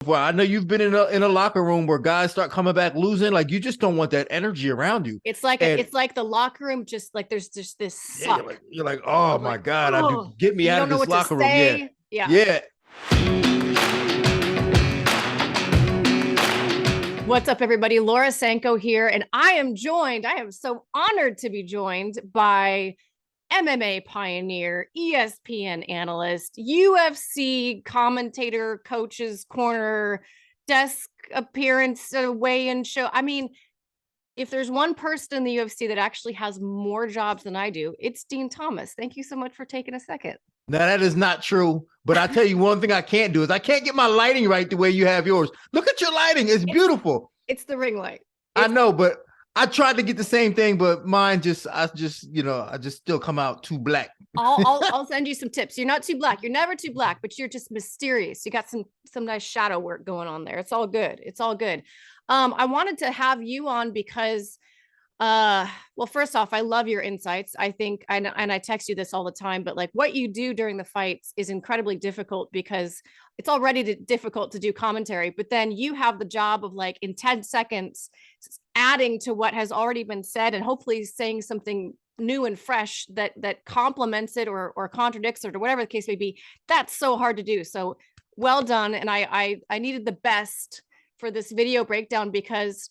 before. I know you've been in a locker room where guys start coming back losing. Like you just don't want that energy around you. It's like And it's like the locker room, just like there's just this yeah, suck you're like, oh of my like, God, I do oh, get me and you out don't of know this what to locker room. Yeah. say. Yeah. Yeah. What's up, everybody? Laura Sanko here, and I am so honored to be joined by MMA pioneer, ESPN analyst, UFC commentator, coaches corner, desk appearance, weigh-in show. I mean, if there's one person in the UFC that actually has more jobs than I do, it's Dean Thomas. Thank you so much for taking a second. Now that is not true, but I tell you one thing I can't do is I can't get my lighting right the way you have yours. Look at your lighting. It's beautiful. It's the ring light. I know, but I tried to get the same thing, but mine I just still come out too black. I'll send you some tips. You're not too black. You're never too black, but you're just mysterious. You got some nice shadow work going on there. It's all good. It's all good. I wanted to have you on because well, first off, I love your insights. I think, and I text you this all the time, but like what you do during the fights is incredibly difficult because it's already difficult to do commentary, but then you have the job of like in 10 seconds adding to what has already been said and hopefully saying something new and fresh that complements it or contradicts it or whatever the case may be. That's so hard to do. So well done. And I needed the best for this video breakdown because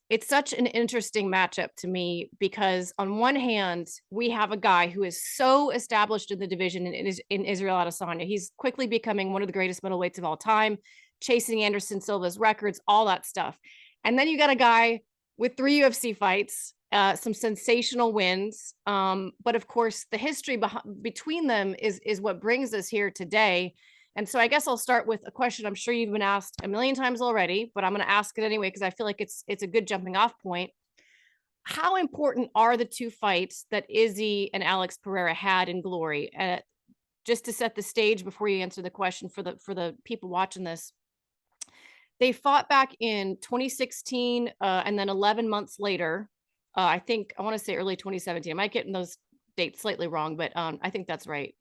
it's such an interesting matchup to me because on one hand, we have a guy who is so established in the division in Israel Adesanya. He's quickly becoming one of the greatest middleweights of all time, chasing Anderson Silva's records, all that stuff. And then you got a guy with 3 UFC fights, some sensational wins. But of course, the history between them is what brings us here today. And so I guess I'll start with a question I'm sure you've been asked a million times already, but I'm going to ask it anyway because I feel like it's a good jumping off point. How important are the 2 fights that Izzy and Alex Pereira had in Glory? Just to set the stage before you answer the question for the people watching this, they fought back in 2016, and then 11 months later, I think I want to say early 2017. I might get in those dates slightly wrong, but I think that's right.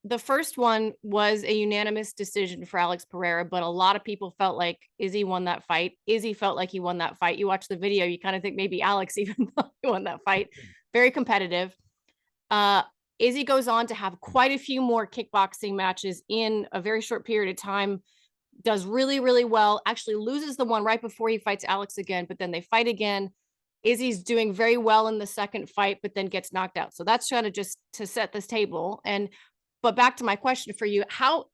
The first one was a unanimous decision for Alex Pereira, but a lot of people felt like Izzy won that fight. Izzy felt like he won that fight. You watch the video, you kind of think maybe Alex even won that fight. Very competitive. Izzy goes on to have quite a few more kickboxing matches in a very short period of time, does really, really well, actually loses the one right before he fights Alex again, but then they fight again. Izzy's doing very well in the second fight, but then gets knocked out. So that's kind of just to set this table. But back to my question for you, how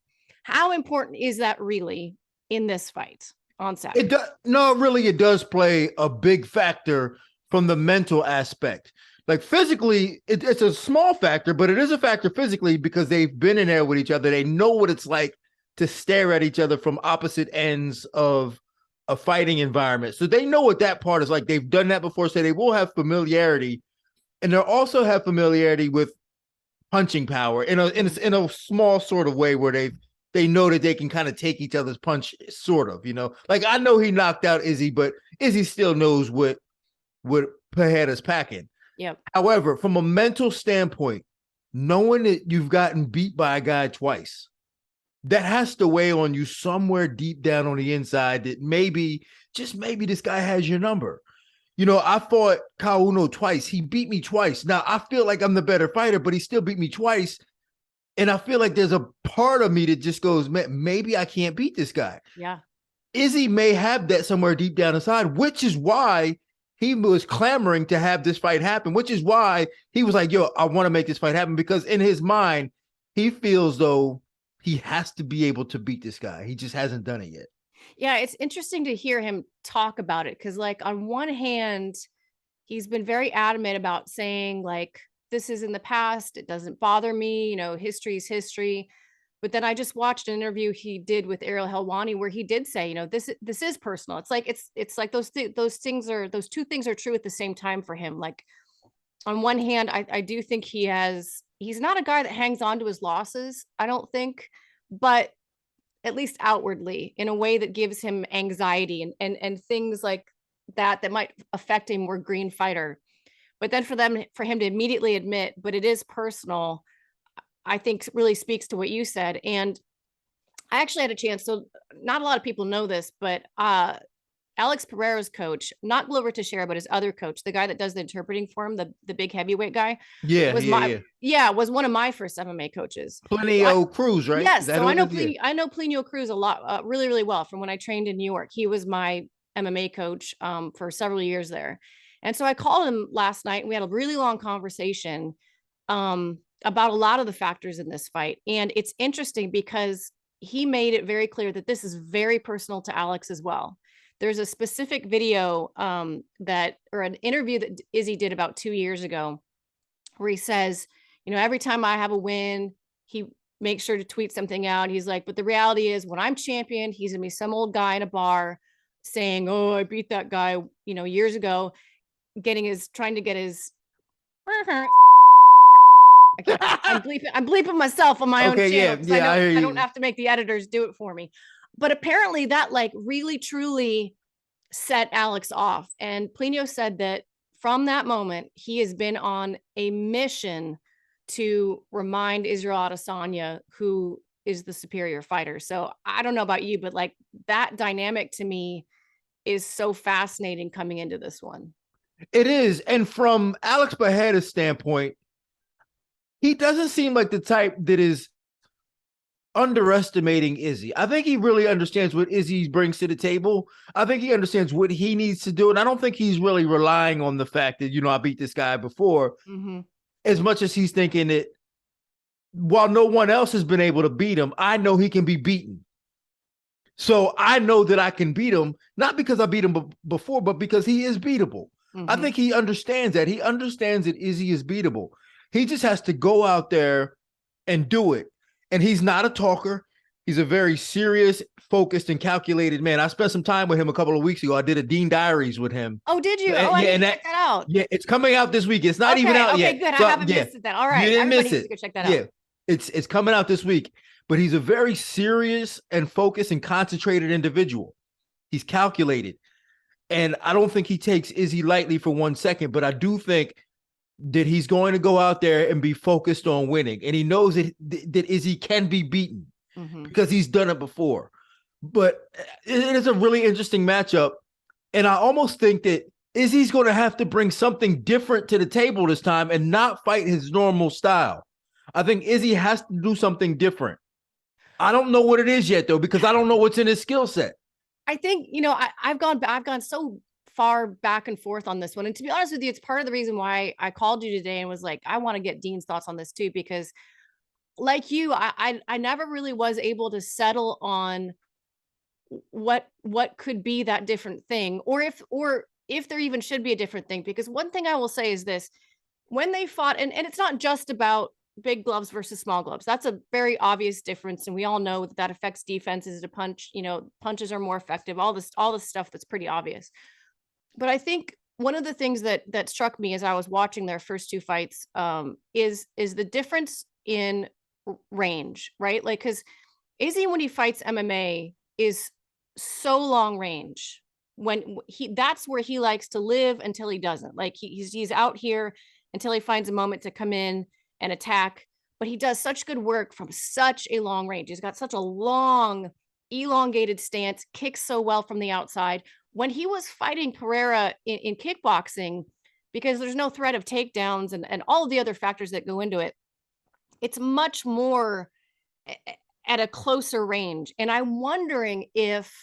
important is that really in this fight on Saturday? It does, no, really, it does play a big factor from the mental aspect. Like physically, it's a small factor, but it is a factor physically because they've been in there with each other. They know what it's like to stare at each other from opposite ends of a fighting environment. So they know what that part is like. They've done that before, so they will have familiarity. And they'll also have familiarity with punching power in a small sort of way where they know that they can kind of take each other's punch, sort of, like I know he knocked out Izzy, but Izzy still knows what Pereira's packing. Yep. However, from a mental standpoint, knowing that you've gotten beat by a guy twice, that has to weigh on you somewhere deep down on the inside that maybe, just maybe, this guy has your number. I fought Kauno twice. He beat me twice. Now, I feel like I'm the better fighter, but he still beat me twice. And I feel like there's a part of me that just goes, man, maybe I can't beat this guy. Yeah. Izzy may have that somewhere deep down inside, which is why he was clamoring to have this fight happen, which is why he was like, yo, I want to make this fight happen, because in his mind, he feels though he has to be able to beat this guy. He just hasn't done it yet. Yeah, it's interesting to hear him talk about it because, like, on one hand, he's been very adamant about saying, like, this is in the past. It doesn't bother me. History is history. But then I just watched an interview he did with Ariel Helwani where he did say, this is personal. It's like those two things are true at the same time for him. Like, on one hand, I do think he's not a guy that hangs on to his losses, I don't think, but at least outwardly, in a way that gives him anxiety and things like that might affect a more green fighter. But then for him to immediately admit, but it is personal, I think really speaks to what you said. And I actually had a chance. So not a lot of people know this, but Alex Pereira's coach, not Glover Teixeira, but his other coach, the guy that does the interpreting for him, the big heavyweight guy, Yeah, was yeah, my yeah. was one of my first MMA coaches. So Plenio Cruz, right? Is yes, that so who it is? Yeah. I know Plinio Cruz a lot, really, really well from when I trained in New York. He was my MMA coach for several years there. And so I called him last night and we had a really long conversation about a lot of the factors in this fight. And it's interesting because he made it very clear that this is very personal to Alex as well. There's a specific video or an interview that Izzy did about 2 years ago where he says, every time I have a win, he makes sure to tweet something out. He's like, but the reality is when I'm champion, he's gonna be some old guy in a bar saying, oh, I beat that guy, years ago, trying to get his I'm bleeping myself on my own Okay, channel yeah, because yeah, I hear I don't you. have to make the editors do it for me. But apparently that like really truly set Alex off. And Plinio said that from that moment, he has been on a mission to remind Israel Adesanya who is the superior fighter. So I don't know about you, but like that dynamic to me is so fascinating coming into this one. It is. And from Alex Pereira's standpoint, he doesn't seem like the type that is underestimating Izzy. I think he really understands what Izzy brings to the table. I think he understands what he needs to do. And I don't think he's really relying on the fact that, I beat this guy before, as much as he's thinking that while no one else has been able to beat him, I know he can be beaten. So I know that I can beat him, not because I beat him before, but because he is beatable. I think he understands that. He understands that Izzy is beatable. He just has to go out there and do it. And he's not a talker. He's a very serious, focused, and calculated man. I spent some time with him a couple of weeks ago. I did a Dean Diaries with him. Oh, did you? Oh, I need to check that out. Yeah, it's coming out this week. It's not even out yet. Okay, good. So, I haven't missed it then. All right. You didn't Everybody miss needs it. to go check that out. Yeah, it's coming out this week. But he's a very serious and focused and concentrated individual. He's calculated. And I don't think he takes Izzy lightly for 1 second, but I do think that he's going to go out there and be focused on winning. And he knows that Izzy can be beaten because he's done it before. But it is a really interesting matchup. And I almost think that Izzy's going to have to bring something different to the table this time and not fight his normal style. I think Izzy has to do something different. I don't know what it is yet, though, because I don't know what's in his skill set. I think, I've gone so far back and forth on this one. And to be honest with you, it's part of the reason why I called you today and was like, I want to get Dean's thoughts on this too, because like you, I never really was able to settle on what could be that different thing, or if there even should be a different thing. Because one thing I will say is this: when they fought, and it's not just about big gloves versus small gloves. That's a very obvious difference. And we all know that affects defenses to punch, punches are more effective, all this stuff that's pretty obvious. But I think one of the things that struck me as I was watching their first two fights is the difference in range, right? Like, because Izzy, when he fights MMA, is so long range. When that's where he likes to live until he doesn't. Like he's out here until he finds a moment to come in and attack. But he does such good work from such a long range. He's got such a long, elongated stance, kicks so well from the outside. When he was fighting Pereira in kickboxing, because there's no threat of takedowns and all of the other factors that go into it, it's much more at a closer range. And I'm wondering if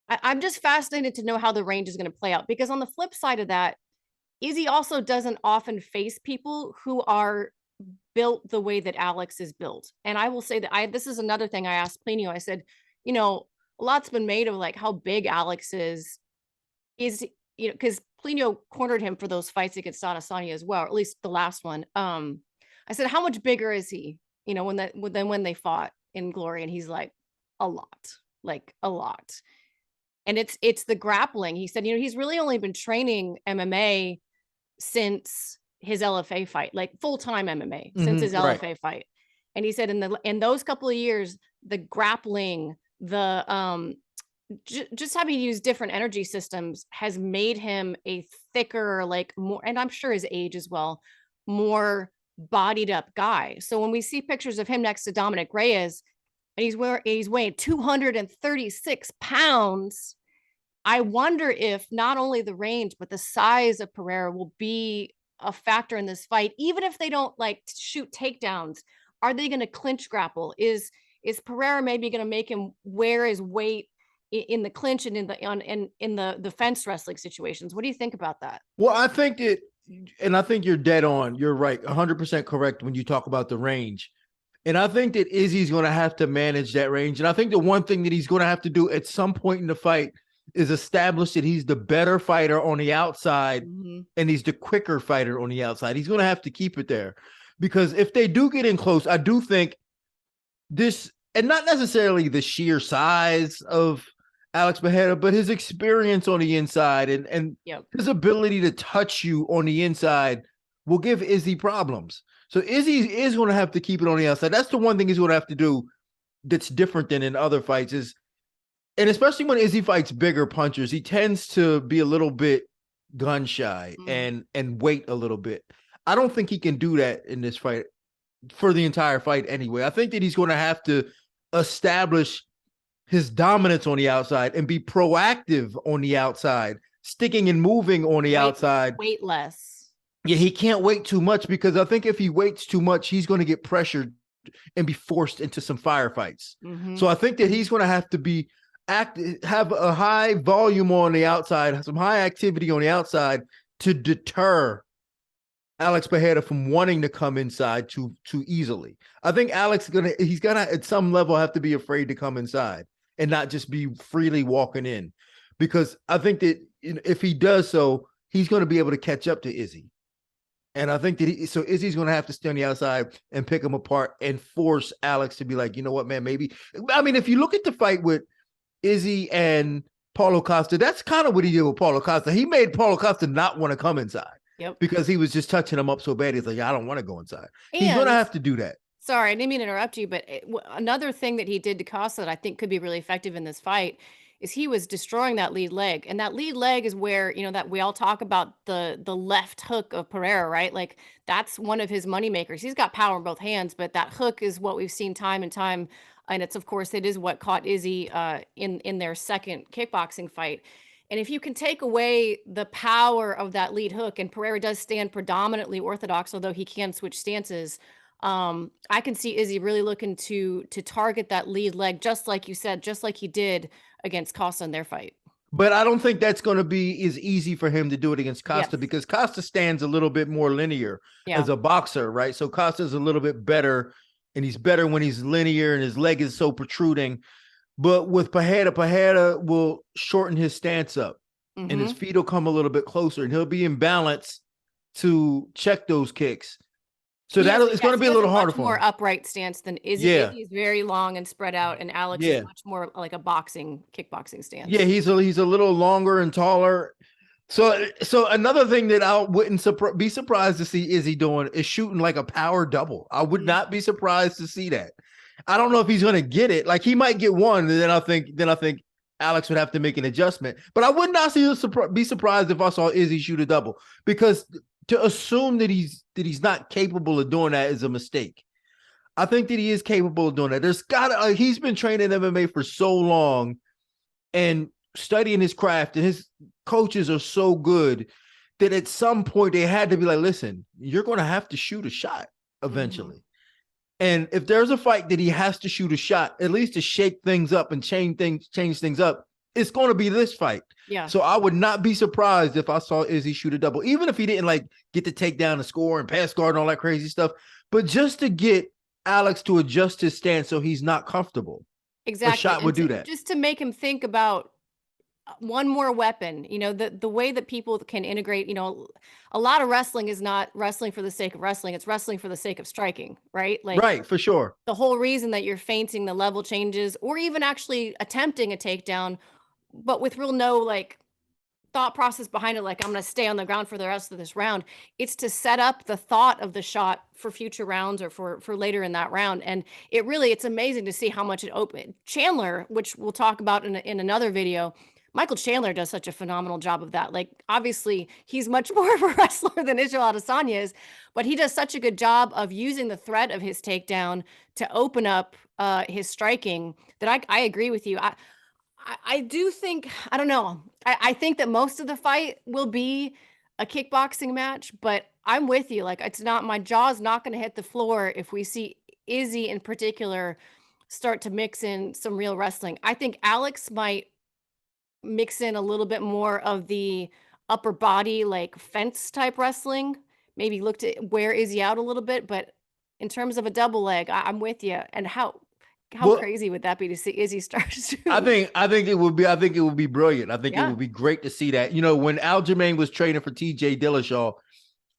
I'm just fascinated to know how the range is going to play out, because on the flip side of that, Izzy also doesn't often face people who are built the way that Alex is built. And I will say that this is another thing I asked Plinio. I said, a lot's been made of like how big Alex is, because Plinio cornered him for those fights against Adesanya as well, or at least the last one. I said, how much bigger is he, when they fought in Glory? And he's like, a lot. And it's the grappling. He said, he's really only been training MMA since his LFA fight, like full-time MMA since his LFA fight. And he said in those couple of years, the grappling, the just having used different energy systems has made him a thicker, like more, and I'm sure his age as well, more bodied up guy. So when we see pictures of him next to Dominic Reyes, and he's weighing 236 pounds. I wonder if not only the range, but the size of Pereira will be a factor in this fight. Even if they don't like shoot takedowns, are they going to clinch grapple? Is Pereira maybe going to make him wear his weight in the clinch and in the fence wrestling situations? What do you think about that? Well, I think that, and I think you're dead on. You're right, 100% correct when you talk about the range. And I think that Izzy's going to have to manage that range. And I think the one thing that he's going to have to do at some point in the fight is establish that he's the better fighter on the outside and he's the quicker fighter on the outside. He's going to have to keep it there, because if they do get in close, I do think this, and not necessarily the sheer size of Alex Pereira, but his experience on the inside and his ability to touch you on the inside will give Izzy problems. So Izzy is going to have to keep it on the outside. That's the one thing he's going to have to do that's different than in other fights is, and especially when Izzy fights bigger punchers, he tends to be a little bit gun shy and wait a little bit. I don't think he can do that in this fight for the entire fight anyway. I think that he's going to have to establish his dominance on the outside and be proactive on the outside, sticking and moving on the outside. Wait less. Yeah, he can't wait too much, because I think if he waits too much, he's going to get pressured and be forced into some firefights. So I think that he's going to have to have a high volume on the outside, some high activity on the outside to deter Alex Pereira from wanting to come inside too easily. I think Alex he's gonna at some level have to be afraid to come inside and not just be freely walking in, because I think that if he does so, he's going to be able to catch up to Izzy. And I think that Izzy's going to have to stay on the outside and pick him apart and force Alex to be like, you know what, man, maybe. I mean, if you look at the fight with Izzy and Paulo Costa, that's kind of what he did with Paulo Costa. He made Paulo Costa not want to come inside because he was just touching him up so bad. He's like, I don't want to go inside. And he's going to have to do that. Sorry, I didn't mean to interrupt you, but another thing that he did to Costa that I think could be really effective in this fight is he was destroying that lead leg. And that lead leg is where, that we all talk about the left hook of Pereira, right? Like that's one of his money makers. He's got power in both hands, but that hook is what we've seen time and time. And it is what caught Izzy in their second kickboxing fight. And if you can take away the power of that lead hook, and Pereira does stand predominantly orthodox, although he can switch stances, I can see Izzy really looking to target that lead leg, just like you said, just like he did against Costa in their fight. But I don't think that's going to be as easy for him to do it against Costa because Costa stands a little bit more linear as a boxer, right? So Costa's a little bit better, and he's better when he's linear and his leg is so protruding. But with Pereira will shorten his stance up and his feet will come a little bit closer, and he'll be in balance to check those kicks. So it's going to be a little harder for him. More upright stance than Izzy. Izzy's very long and spread out, and Alex is much more like a kickboxing stance. Yeah, he's a little longer and taller. So another thing that I wouldn't be surprised to see Izzy doing is shooting like a power double. I would not be surprised to see that. I don't know if he's going to get it. Like he might get one, and then I think Alex would have to make an adjustment. But I would not be surprised if I saw Izzy shoot a double, because to assume that he's not capable of doing that is a mistake. I think that he is capable of doing that. He's been training MMA for so long and studying his craft, and his coaches are so good that at some point they had to be like, listen, you're going to have to shoot a shot eventually. And if there's a fight that he has to shoot a shot, at least to shake things up and change things up, it's going to be this fight. Yeah. So I would not be surprised if I saw Izzy shoot a double, even if he didn't like get to take down the score and pass guard and all that crazy stuff, but just to get Alex to adjust his stance so he's not comfortable. Exactly. A shot would do that. Just to make him think about one more weapon, the way that people can integrate, a lot of wrestling is not wrestling for the sake of wrestling. It's wrestling for the sake of striking, right? Like, right, for sure. The whole reason that you're feinting the level changes or even actually attempting a takedown, but with no like thought process behind it, like I'm going to stay on the ground for the rest of this round. It's to set up the thought of the shot for future rounds or for later in that round. And it's amazing to see how much it opened. Chandler, which we'll talk about in another video, Michael Chandler does such a phenomenal job of that. Like, obviously, he's much more of a wrestler than Israel Adesanya is, but he does such a good job of using the threat of his takedown to open up his striking, that I agree with you. I do think, I don't know. I think that most of the fight will be a kickboxing match, but I'm with you. Like, it's not, my jaw's not going to hit the floor if we see Izzy in particular start to mix in some real wrestling. I think Alex might mix in a little bit more of the upper body, like fence type wrestling. Maybe look to wear Izzy out a little bit, but in terms of a double leg, I'm with you. And how Well, crazy would that be to see Izzy start I to? think I think it would be I think it would be brilliant. I think it Yeah. would be great to see that. You know, when Aljamain was training for TJ Dillashaw,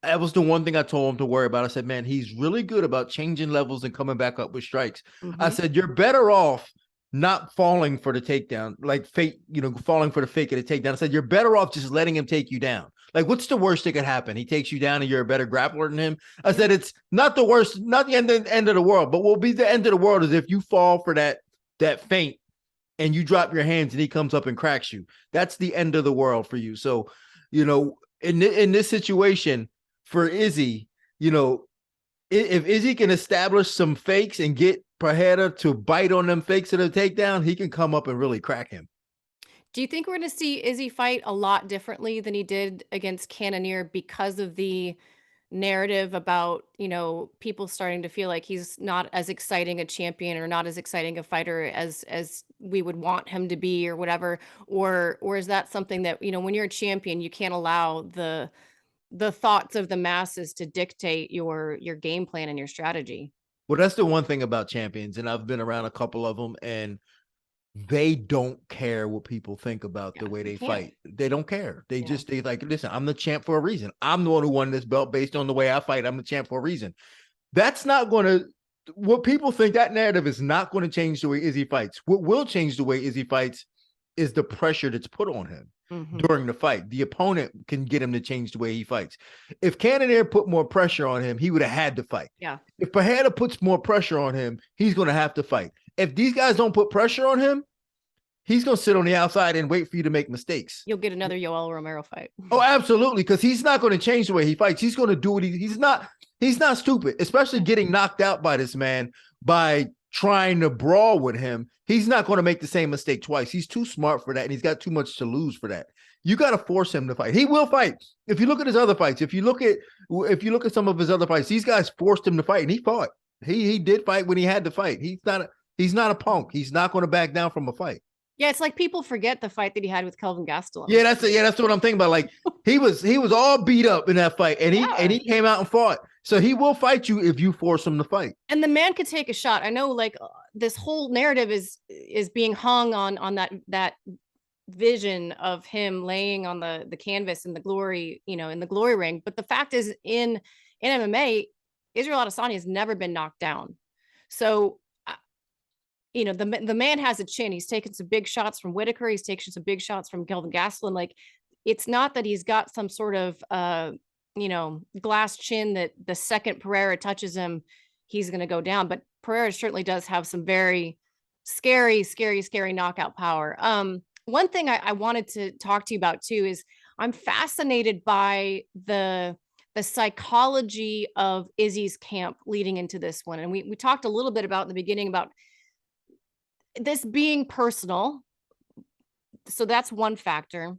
that was the one thing I told him to worry about. I said, man, he's really good about changing levels and coming back up with strikes. I Mhm. said, you're better off not falling for the takedown, like fake, falling for the fake of the takedown. I said, you're better off just letting him take you down. Like, what's the worst that could happen? He takes you down and you're a better grappler than him. I said, it's not the worst, not the end of the world, but will be the end of the world is if you fall for that feint and you drop your hands and he comes up and cracks you. That's the end of the world for you. So, in this situation for Izzy, if Izzy can establish some fakes and get Pereira to bite on them fakes of the takedown, he can come up and really crack him. Do you think we're going to see Izzy fight a lot differently than he did against Cannonier because of the narrative about, people starting to feel like he's not as exciting a champion or not as exciting a fighter as we would want him to be or whatever? Or is that something that, when you're a champion, you can't allow the thoughts of the masses to dictate your game plan and your strategy? Well, that's the one thing about champions, and I've been around a couple of them, and they don't care what people think about the Yeah, way you they can't. fight. They don't care. Yeah. They like, listen, I'm the champ for a reason. I'm the one who won this belt based on the way I fight. I'm the champ for a reason. That's not going to, what people think, that narrative is not going to change the way Izzy fights. What will change the way Izzy fights is the pressure that's put on him Mhm. during the fight. The opponent can get him to change the way he fights. If Cannonier put more pressure on him, he would have had to fight. Yeah. If Pereira puts more pressure on him, he's going to have to fight. If these guys don't put pressure on him, he's going to sit on the outside and wait for you to make mistakes. You'll get another Yoel Romero fight. Oh, absolutely, because he's not going to change the way he fights. He's going to do what he's not stupid, especially getting knocked out by this man by trying to brawl with him. He's not going to make the same mistake twice. He's too smart for that, and he's got too much to lose for that. You got to force him to fight. He will fight. If you look at his other fights, if you look at some of his other fights, these guys forced him to fight, and he fought. He did fight when he had to fight. He's not a punk. He's not going to back down from a fight. Yeah, it's like people forget the fight that he had with Kelvin Gastelum. That's what I'm thinking about. Like he was all beat up in that fight, and he came out and fought. So he will fight you if you force him to fight. And the man could take a shot. I know, like, this whole narrative is being hung on that vision of him laying on the canvas in the glory, in the glory ring. But the fact is, in MMA, Israel Adesanya has never been knocked down. So the man has a chin. He's taken some big shots from Whitaker. He's taken some big shots from Kelvin Gastelum. Like, it's not that he's got some sort of glass chin that the second Pereira touches him, he's going to go down. But Pereira certainly does have some very scary, scary, scary knockout power. One thing I wanted to talk to you about too is I'm fascinated by the psychology of Izzy's camp leading into this one. And we talked a little bit about in the beginning about this being personal. So that's one factor.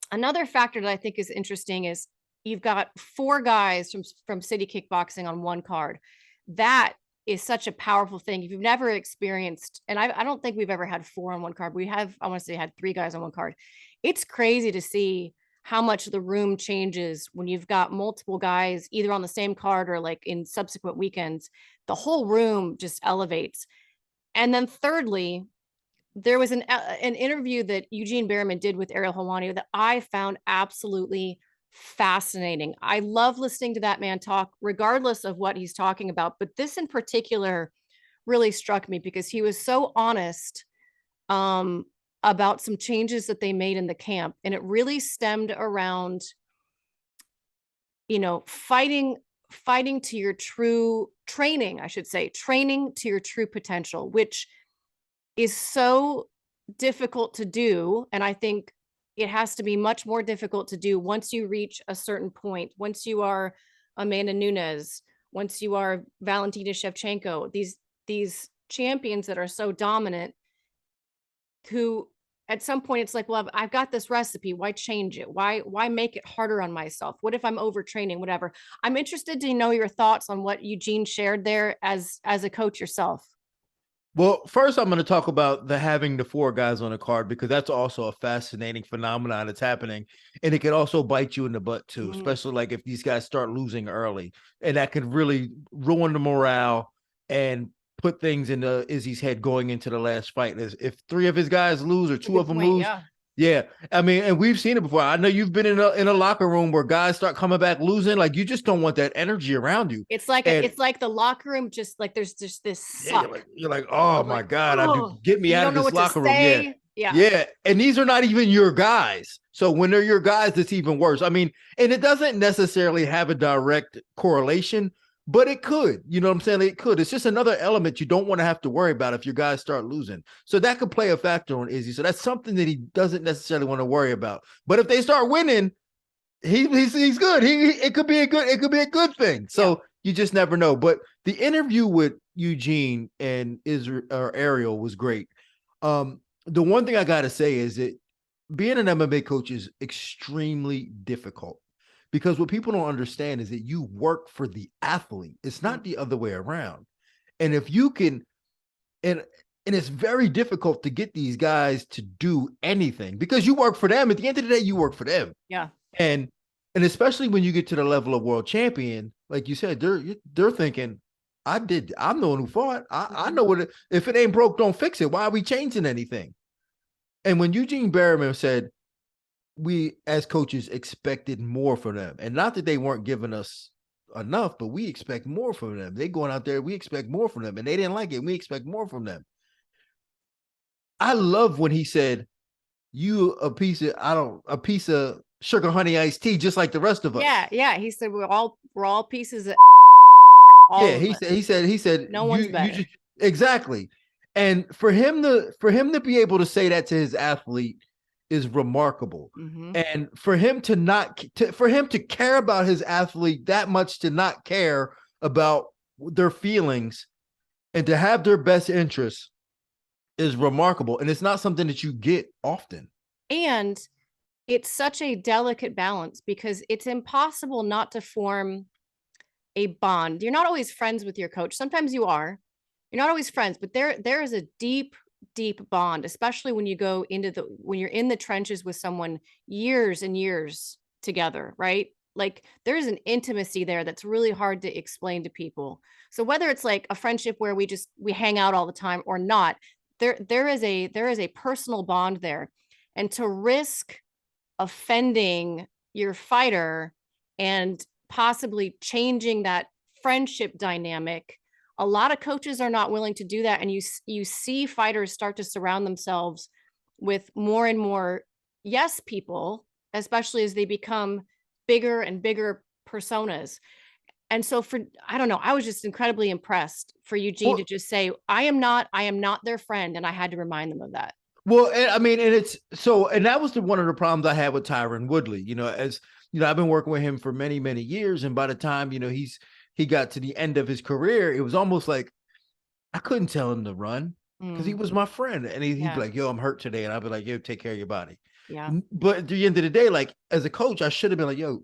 Another factor that I think is interesting is you've got 4 guys from City Kickboxing on one card. That is such a powerful thing. If you've never experienced, and I don't think we've ever had 4 on one card. We have, I want to say, had 3 guys on one card. It's crazy to see how much the room changes when you've got multiple guys either on the same card or like in subsequent weekends. The whole room just elevates. And then thirdly, there was an interview that Eugene Behrman did with Ariel Helwani that I found absolutely fascinating. I love listening to that man talk, regardless of what he's talking about. But this in particular really struck me because he was so honest about some changes that they made in the camp. And it really stemmed around, fighting to your true training, I should say, training to your true potential, which is so difficult to do. And I think it has to be much more difficult to do once you reach a certain point, once you are Amanda Nunes, once you are Valentina Shevchenko, these champions that are so dominant who at some point it's like, well, I've got this recipe. Why change it? Why make it harder on myself? What if I'm overtraining? Whatever. I'm interested to know your thoughts on what Eugene shared there as a coach yourself. Well, first, I'm going to talk about having the 4 guys on the card, because that's also a fascinating phenomenon that's happening. And it can also bite you in the butt too, especially like if these guys start losing early, and that could really ruin the morale and put things in Izzy's head going into the last fight. If 3 of his guys lose or 2 of them lose, yeah. I mean, and we've seen it before. I know you've been in a locker room where guys start coming back losing. Like, you just don't want that energy around you. It's like it's like the locker room, just like there's just this suck. Yeah, you're like, oh my God, I do, get me out of this locker room. Yeah. Yeah. And these are not even your guys. So when they're your guys, it's even worse. I mean, and it doesn't necessarily have a direct correlation, but it could. You know what I'm saying? It could. It's just another element you don't want to have to worry about if your guys start losing. So that could play a factor on Izzy. So that's something that he doesn't necessarily want to worry about. But if they start winning, he's good. It could be a good thing. So you just never know. But the interview with Eugene and Ariel was great. The one thing I gotta say is that being an MMA coach is extremely difficult, because what people don't understand is that you work for the athlete. It's not the other way around. And if you can, and it's very difficult to get these guys to do anything, because you work for them. At the end of the day, you work for them. Yeah. And especially when you get to the level of world champion, like you said, they're thinking, I'm the one who fought. I know what if it ain't broke, don't fix it. Why are we changing anything? And when Eugene Berriman said, we as coaches expected more from them, and not that they weren't giving us enough, but we expect more from them. They going out there, we expect more from them, and they didn't like it. We expect more from them. I love when he said, you a piece of sugar honey iced tea, just like the rest of us. Yeah. He said we're all pieces of he said no one's better. Exactly. And for him to be able to say that to his athlete is remarkable. And for him to care about his athlete that much, to not care about their feelings and to have their best interests, is remarkable. And it's not something that you get often. And it's such a delicate balance, because it's impossible not to form a bond. You're not always friends with your coach. Sometimes you are. You're not always friends, but there is a deep bond, especially when when you're in the trenches with someone years and years together, right? Like, there's an intimacy there that's really hard to explain to people. So whether it's like a friendship where we hang out all the time or not, there is a personal bond there. And to risk offending your fighter and possibly changing that friendship dynamic, a lot of coaches are not willing to do that. And you see fighters start to surround themselves with more and more yes people, especially as they become bigger and bigger personas. And so I don't know, I was just incredibly impressed for Eugene to just say, I am not their friend. And I had to remind them of that. Well, I mean, and that was one of the problems I had with Tyron Woodley. As you know, I've been working with him for many, many years. And by the time, he got to the end of his career, it was almost like I couldn't tell him to run, because he was my friend. And he'd be like, yo, I'm hurt today. And I'd be like, yo, take care of your body. Yeah. But at the end of the day, like, as a coach, I should have been like, yo,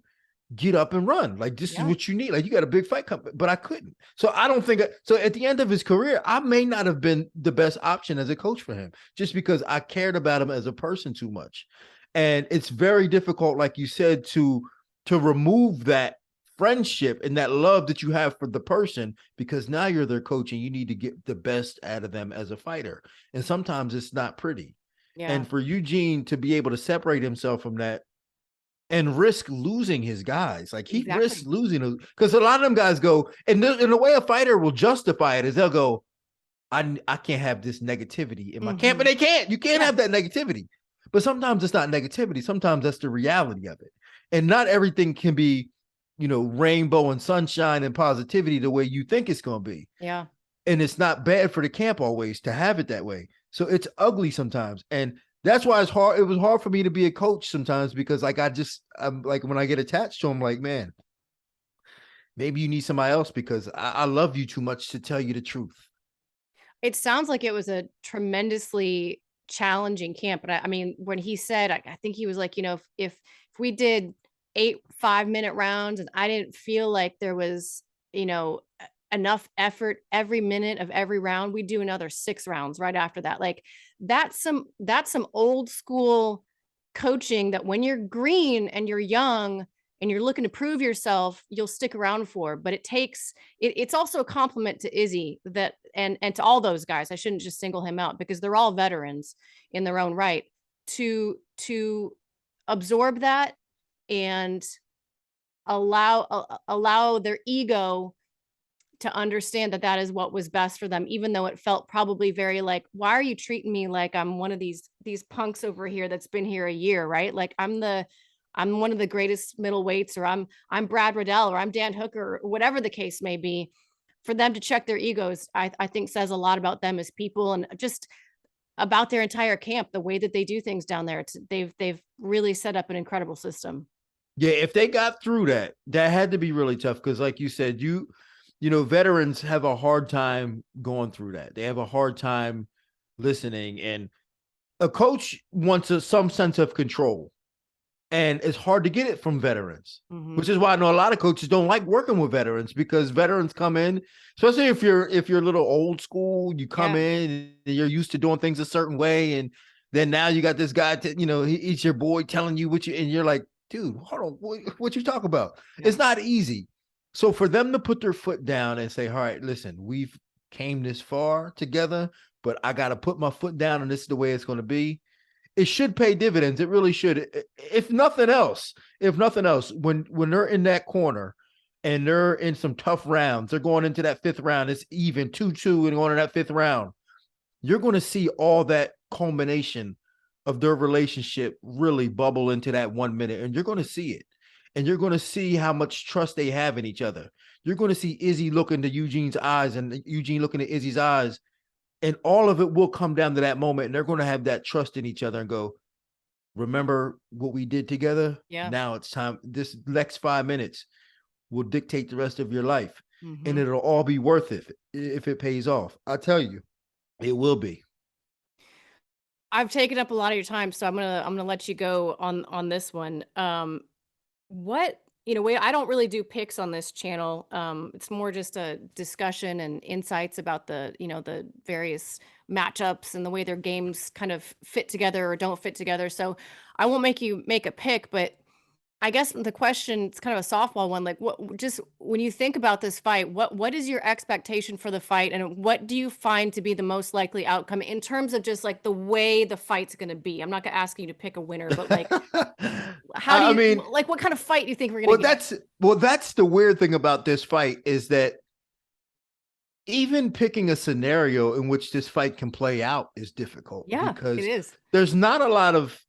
get up and run. Like, this is what you need. Like, you got a big fight coming, but I couldn't. So I don't think so. At the end of his career, I may not have been the best option as a coach for him, just because I cared about him as a person too much. And it's very difficult, like you said, to remove that friendship and that love that you have for the person, because now you're their coach and you need to get the best out of them as a fighter. And sometimes it's not pretty. Yeah. And for Eugene to be able to separate himself from that and risk losing his guys, like he risks losing, because a lot of them guys go, and in the way a fighter will justify it is they'll go, I can't have this negativity in my camp, but they can't. You can't have that negativity. But sometimes it's not negativity. Sometimes that's the reality of it. And not everything can be, rainbow and sunshine and positivity the way you think it's going to be. Yeah. And it's not bad for the camp always to have it that way. So it's ugly sometimes. And that's why it's hard. It was hard for me to be a coach sometimes, because I'm like, when I get attached to them, like, man, maybe you need somebody else, because I love you too much to tell you the truth. It sounds like it was a tremendously challenging camp. But I mean, when he said, I think he was like, you know, if we did 8 5-minute rounds and I didn't feel like there was, you know, enough effort every minute of every round, we do another 6 rounds right after that. Like that's some old school coaching that when you're green and you're young and you're looking to prove yourself, you'll stick around for. But it's also a compliment to Izzy that and to all those guys. I shouldn't just single him out because they're all veterans in their own right to absorb that and allow their ego to understand that that is what was best for them, even though it felt probably very like, why are you treating me like I'm one of these punks over here that's been here a year, right? Like I'm one of the greatest middleweights, or I'm Brad Riddell, or I'm Dan Hooker, or whatever the case may be. For them to check their egos, I think says a lot about them as people and just about their entire camp, the way that they do things down there. They've really set up an incredible system. Yeah, if they got through that, that had to be really tough because, like you said, you know, veterans have a hard time going through that. They have a hard time listening, and a coach wants some sense of control, and it's hard to get it from veterans, Mhm. which is why I know a lot of coaches don't like working with veterans because veterans come in, especially if you're a little old school, you come Yeah. in and you're used to doing things a certain way, and then now you got this guy, you know, he's your boy telling you what you, and you're like, dude, hold on, what you talk about? Yeah. It's not easy. So for them to put their foot down and say, all right, listen, we've came this far together, but I got to put my foot down, and this is the way it's going to be. It should pay dividends. It really should. If nothing else, when they're in that corner and they're in some tough rounds, they're going into that fifth round, it's even 2-2 and going to that fifth round. You're going to see all that culmination of their relationship really bubble into that 1 minute, and you're going to see it. And you're going to see how much trust they have in each other. You're going to see Izzy look into Eugene's eyes and Eugene looking at Izzy's eyes, and all of it will come down to that moment. And they're going to have that trust in each other and go, remember what we did together? Yeah. Now it's time. This next 5 minutes will dictate the rest of your life. And Mhm. it'll all be worth it if it pays off. I tell you, it will be. I've taken up a lot of your time, so I'm gonna let you go on this one. What you know, I don't really do picks on this channel. It's more just a discussion and insights about the the various matchups and the way their games kind of fit together or don't fit together. So I won't make you make a pick, but I guess the question, it's kind of a softball one. Like, what just when you think about this fight, what is your expectation for the fight, and what do you find to be the most likely outcome in terms of just like the way the fight's going to be? I'm not going to ask you to pick a winner, but like, how do I you mean, like what kind of fight do you think we're going well, to get? that's the weird thing about this fight is that even picking a scenario in which this fight can play out is difficult Yeah, it because is. there's not a lot of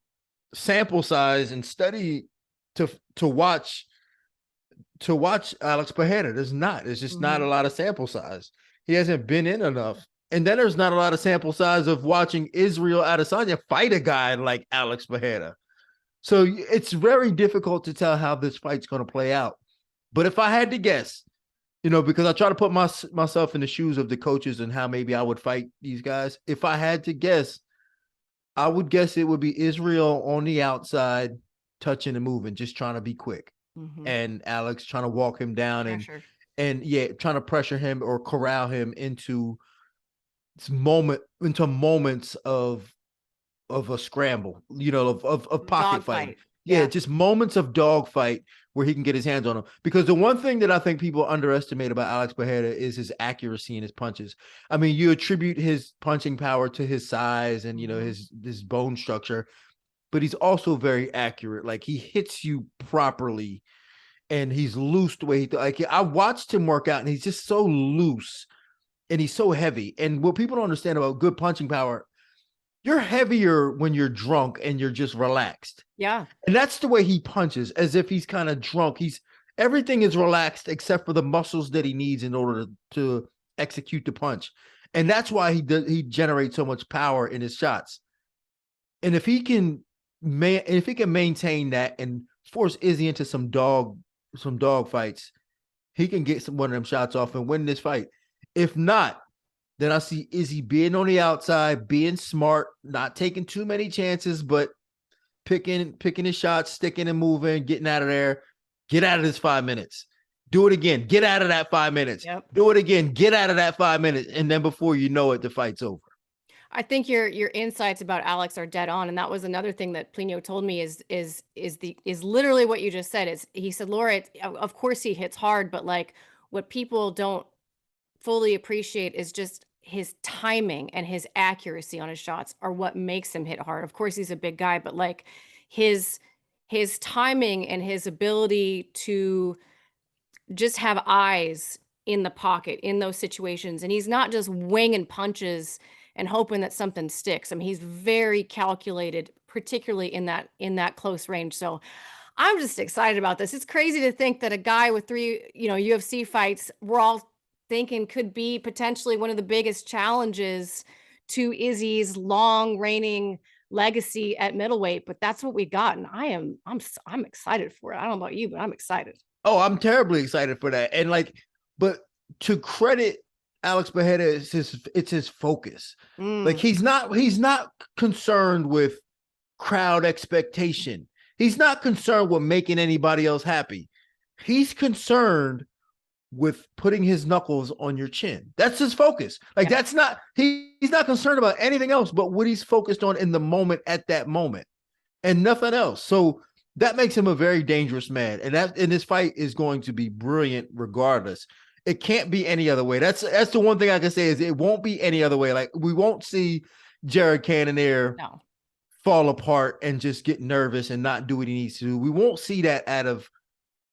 sample size and study to to watch Alex Pereira. There's not. There's just not a Mhm. lot of sample size. He hasn't been in enough. And then there's not a lot of sample size of watching Israel Adesanya fight a guy like Alex Pereira. So it's very difficult to tell how this fight's going to play out. But if I had to guess, you know, because I try to put myself in the shoes of the coaches and how maybe I would fight these guys. If I had to guess, I would guess it would be Israel on the outside, touching and moving, just trying to be quick, Mhm. and Alex trying to walk him down Pressure. and yeah, trying to pressure him or corral him into moments of a scramble, you know, of pocket Dog fighting. fight. Yeah, Yeah. just moments of dog fight where he can get his hands on him. Because the one thing that I think people underestimate about Alex Pereira is his accuracy in his punches. I mean, you attribute his punching power to his size and you know Mhm. his bone structure, but he's also very accurate. Like he hits you properly, and he's loose the way like I watched him work out, and he's just so loose and he's so heavy. And what people don't understand about good punching power, you're heavier when you're drunk and you're just relaxed. Yeah. And that's the way he punches, as if he's kind of drunk. He's everything is relaxed except for the muscles that he needs in order to execute the punch. And that's why he generates so much power in his shots. And if he can maintain that and force Izzy into some dog fights, he can get one of them shots off and win this fight. If not, Then I see Izzy being on the outside, being smart, not taking too many chances, but picking his shots, sticking and moving, getting out of there. Get out of this 5 minutes. Do it again. Get out of that 5 minutes. Yep. Do it again. Get out of that 5 minutes. And then before you know it, the fight's over. I think your insights about Alex are dead on, and that was another thing that Plinio told me is literally what you just said. Is he said, Laura, of course he hits hard, but like what people don't fully appreciate is just his timing and his accuracy on his shots are what makes him hit hard. Of course, he's a big guy, but like his timing and his ability to just have eyes in the pocket in those situations. And he's not just winging punches and hoping that something sticks. I mean, he's very calculated, particularly in that close range. So I'm just excited about this. It's crazy to think that a guy with 3, UFC fights, we're all thinking could be potentially one of the biggest challenges to Izzy's long reigning legacy at middleweight, but that's what we got. And I'm excited for it. I don't know about you, but I'm excited. Oh, I'm terribly excited for that. And like, but to credit Alex Pereira, it's his focus. Like he's not concerned with crowd expectation. He's not concerned with making anybody else happy. He's concerned with putting his knuckles on your chin. That's his focus. Like that's not, he's not concerned about anything else but what he's focused on in the moment at that moment and nothing else. So that makes him a very dangerous man. And this fight is going to be brilliant regardless. It can't be any other way. That's the one thing I can say is it won't be any other way. Like we won't see Jared Cannonier fall apart and just get nervous and not do what he needs to do. We won't see that out of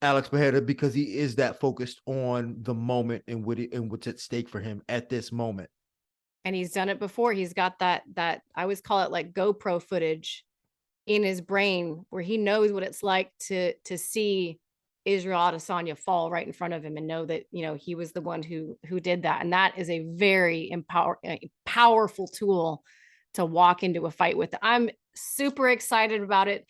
Alex Pereira because he is that focused on the moment and what's at stake for him at this moment. And he's done it before. He's got that I always call it like GoPro footage in his brain where he knows what it's like to see Israel Adesanya fall right in front of him and know that, he was the one who did that. And that is a very powerful tool to walk into a fight with. I'm super excited about it.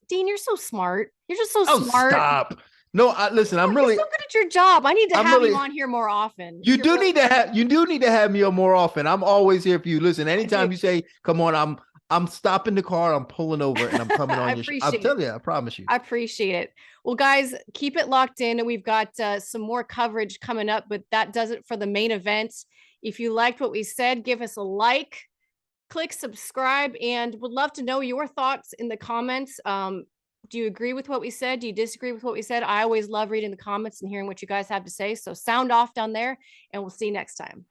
Dean, you're so smart. You're just so smart. Stop. No, listen, I'm really so good at your job. I need to have you on here more often. You do need to have me on more often. I'm always here for you. Listen, anytime you say, come on, I'm stopping the car, I'm pulling over and I'm coming on your show. I'm telling you, I promise you. I appreciate it. Well, guys, keep it locked in. And we've got some more coverage coming up, but that does it for the main event. If you liked what we said, give us a like, click subscribe, and would love to know your thoughts in the comments. Do you agree with what we said? Do you disagree with what we said? I always love reading the comments and hearing what you guys have to say. So sound off down there, and we'll see you next time.